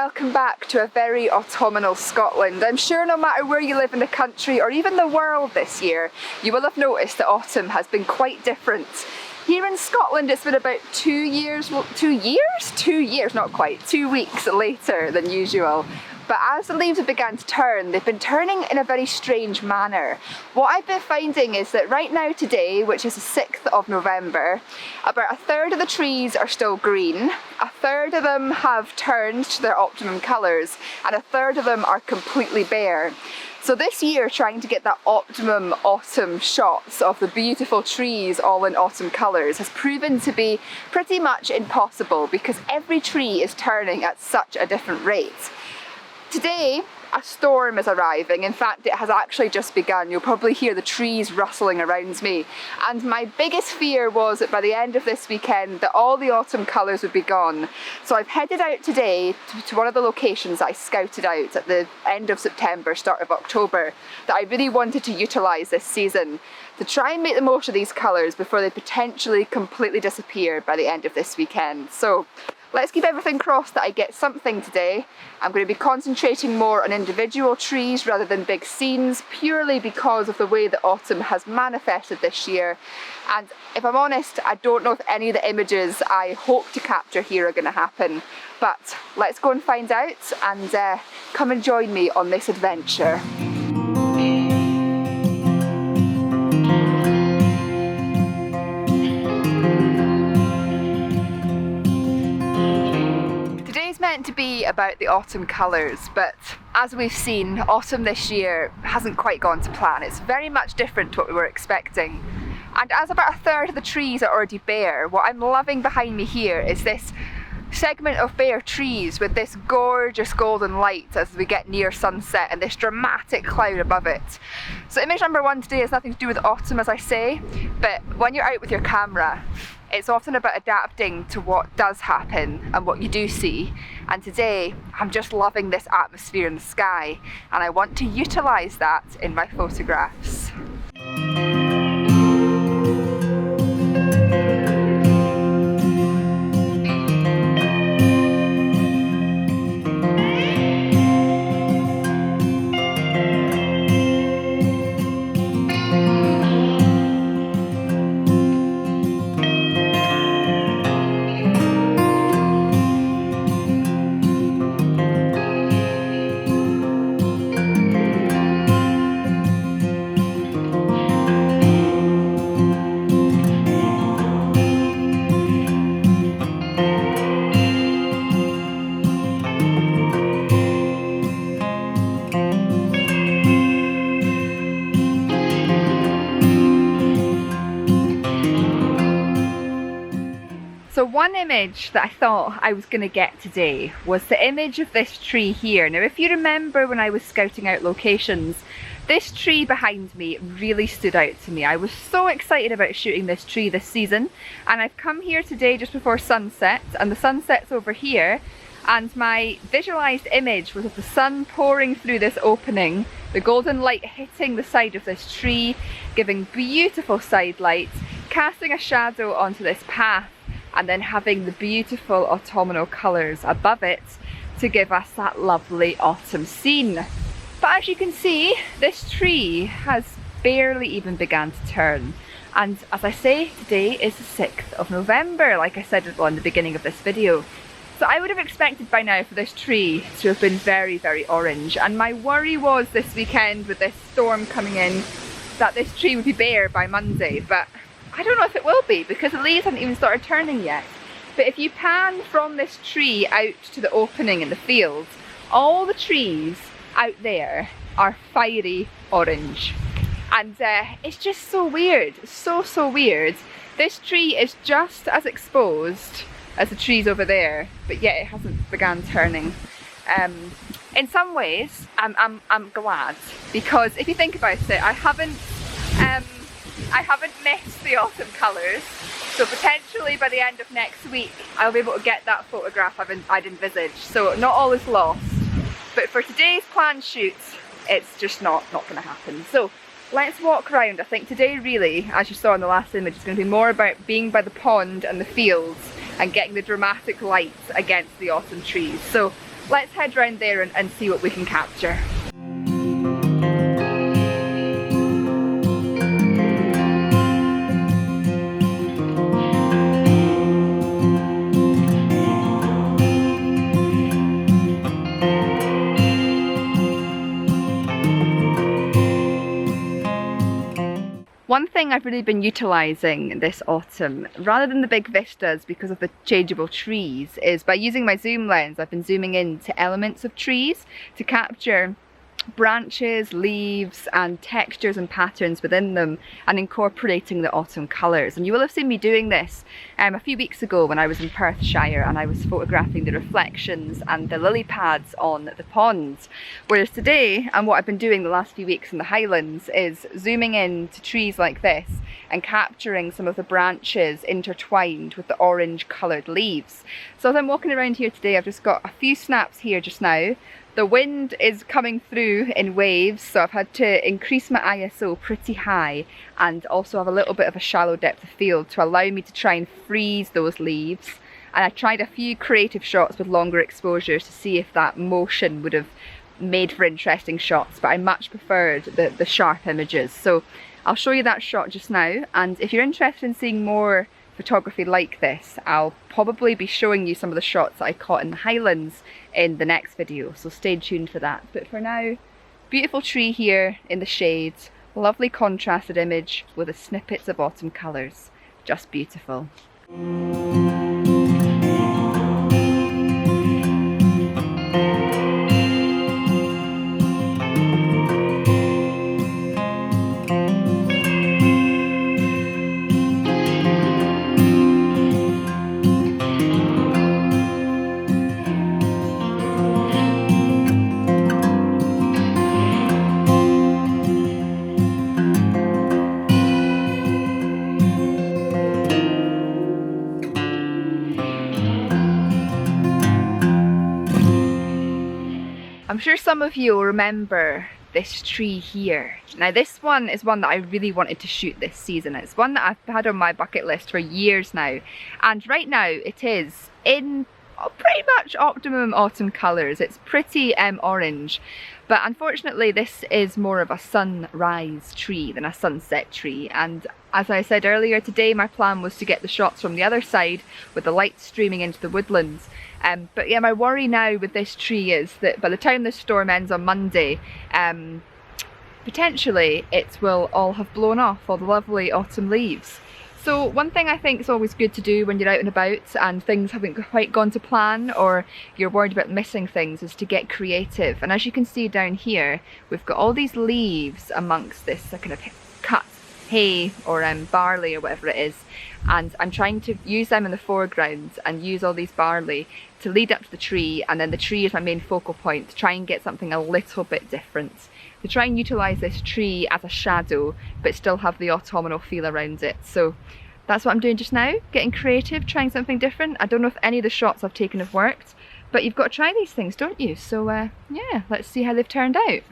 welcome back to a very autumnal Scotland. I'm sure no matter where you live in the country or even the world this year, you will have noticed that autumn has been quite different. Here in Scotland it's been about 2 years, not quite, 2 weeks later than usual. But as the leaves have begun to turn, they've been turning in a very strange manner. What I've been finding is that right now today, which is the 6th of November, about a third of the trees are still green, a third of them have turned to their optimum colours, and a third of them are completely bare. So this year, trying to get that optimum autumn shots of the beautiful trees all in autumn colours has proven to be pretty much impossible because every tree is turning at such a different rate. Today, a storm is arriving. In fact, it has actually just begun. You'll probably hear the trees rustling around me. And my biggest fear was that by the end of this weekend that all the autumn colours would be gone. So I've headed out today to one of the locations that I scouted out at the end of September, start of October, that I really wanted to utilise this season to try and make the most of these colours before they potentially completely disappear by the end of this weekend. So let's keep everything crossed that I get something today. I'm going to be concentrating more on individual trees rather than big scenes, purely because of the way that autumn has manifested this year. And if I'm honest, I don't know if any of the images I hope to capture here are going to happen. But let's go and find out, and come and join me on this adventure. Meant to be about the autumn colours, but as we've seen, autumn this year hasn't quite gone to plan. It's very much different to what we were expecting. And as about a third of the trees are already bare, what I'm loving behind me here is this segment of bare trees with this gorgeous golden light as we get near sunset and this dramatic cloud above it. So image number one today has nothing to do with autumn, as I say, but when you're out with your camera, it's often about adapting to what does happen and what you do see. And today, I'm just loving this atmosphere in the sky, and I want to utilise that in my photographs. So one image that I thought I was going to get today was the image of this tree here. Now if you remember when I was scouting out locations, this tree behind me really stood out to me. I was so excited about shooting this tree this season, and I've come here today just before sunset, and the sunset's over here, and my visualised image was of the sun pouring through this opening, the golden light hitting the side of this tree, giving beautiful side lights, casting a shadow onto this path, and then having the beautiful autumnal colours above it to give us that lovely autumn scene. But as you can see, this tree has barely even begun to turn. And as I say, today is the 6th of November, like I said in the beginning of this video. So I would have expected by now for this tree to have been very, very orange. And my worry was this weekend with this storm coming in that this tree would be bare by Monday, but I don't know if it will be because the leaves haven't even started turning yet. But if you pan from this tree out to the opening in the fields, all the trees out there are fiery orange. And it's just so weird, so weird. This tree is just as exposed as the trees over there, but yet it hasn't begun turning. In some ways, I'm glad, because if you think about it, I haven't missed the autumn colours, so potentially by the end of next week I'll be able to get that photograph I'd envisaged. So not all is lost, but for today's planned shoot, it's just not going to happen. So let's walk around. I think today really, as you saw in the last image, is going to be more about being by the pond and the fields and getting the dramatic light against the autumn trees. So let's head round there and see what we can capture. One thing I've really been utilising this autumn, rather than the big vistas because of the changeable trees, is by using my zoom lens. I've been zooming into elements of trees to capture branches, leaves and textures and patterns within them, and incorporating the autumn colours. And you will have seen me doing this a few weeks ago when I was in Perthshire and I was photographing the reflections and the lily pads on the ponds. Whereas today, and what I've been doing the last few weeks in the Highlands, is zooming in to trees like this and capturing some of the branches intertwined with the orange coloured leaves. So as I'm walking around here today, I've just got a few snaps here just now. The wind is coming through in waves, so I've had to increase my ISO pretty high and also have a little bit of a shallow depth of field to allow me to try and freeze those leaves. And I tried a few creative shots with longer exposures to see if that motion would have made for interesting shots, but I much preferred the sharp images. So I'll show you that shot just now, and if you're interested in seeing more photography like this, I'll probably be showing you some of the shots that I caught in the Highlands in the next video, so stay tuned for that. But for now, beautiful tree here in the shade, lovely contrasted image with the snippets of autumn colours, just beautiful. I'm sure some of you will remember this tree here. Now this one is one that I really wanted to shoot this season. It's one that I've had on my bucket list for years now, and right now it is in pretty much optimum autumn colours. It's pretty orange, but unfortunately this is more of a sunrise tree than a sunset tree, and as I said earlier today, my plan was to get the shots from the other side with the light streaming into the woodlands. But yeah, my worry now with this tree is that by the time this storm ends on Monday, potentially it will all have blown off, all the lovely autumn leaves. So one thing I think is always good to do when you're out and about and things haven't quite gone to plan, or you're worried about missing things, is to get creative. And as you can see down here, we've got all these leaves amongst this kind of cut hay or barley or whatever it is, and I'm trying to use them in the foreground and use all these barley to lead up to the tree, and then the tree is my main focal point to try and get something a little bit different, to try and utilise this tree as a shadow but still have the autumnal feel around it. So that's what I'm doing just now, getting creative, trying something different. I don't know if any of the shots I've taken have worked, but you've got to try these things, don't you? So yeah, let's see how they've turned out.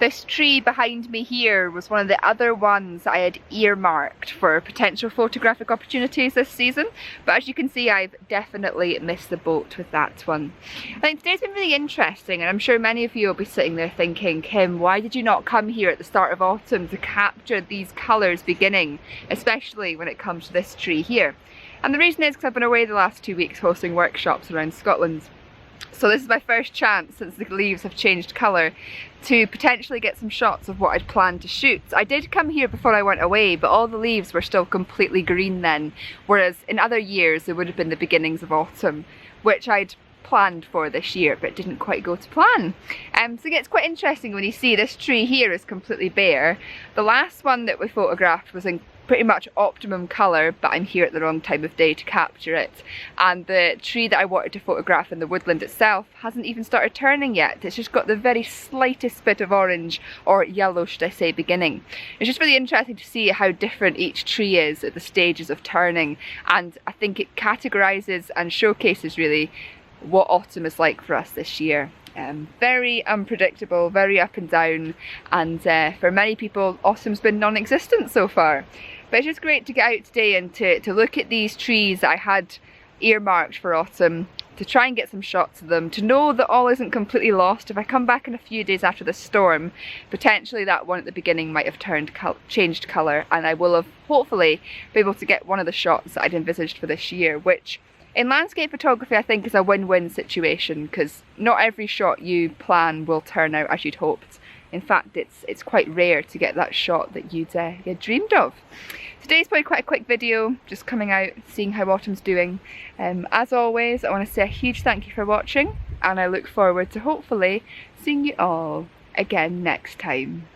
This tree behind me here was one of the other ones I had earmarked for potential photographic opportunities this season, but as you can see I've definitely missed the boat with that one. I think today's been really interesting, and I'm sure many of you will be sitting there thinking, Kim, why did you not come here at the start of autumn to capture these colours beginning, especially when it comes to this tree here? And the reason is because I've been away the last 2 weeks hosting workshops around Scotland. So this is my first chance since the leaves have changed colour to potentially get some shots of what I'd planned to shoot. I did come here before I went away, but all the leaves were still completely green then, whereas in other years it would have been the beginnings of autumn, which I'd planned for this year but didn't quite go to plan. So it gets quite interesting when you see this tree here is completely bare. The last one that we photographed was in pretty much optimum colour, but I'm here at the wrong time of day to capture it. And the tree that I wanted to photograph in the woodland itself hasn't even started turning yet. It's just got the very slightest bit of orange, or yellow should I say, beginning. It's just really interesting to see how different each tree is at the stages of turning, and I think it categorises and showcases really what autumn is like for us this year. Very unpredictable, very up and down, and for many people autumn's been non-existent so far. But it's just great to get out today and to look at these trees that I had earmarked for autumn, to try and get some shots of them, to know that all isn't completely lost. If I come back in a few days after the storm, potentially that one at the beginning might have changed colour, and I will have hopefully be able to get one of the shots that I'd envisaged for this year, which in landscape photography I think is a win-win situation, because not every shot you plan will turn out as you'd hoped. In fact, it's quite rare to get that shot that you'd dreamed of. Today's probably quite a quick video, just coming out, seeing how autumn's doing. As always, I want to say a huge thank you for watching, and I look forward to hopefully seeing you all again next time.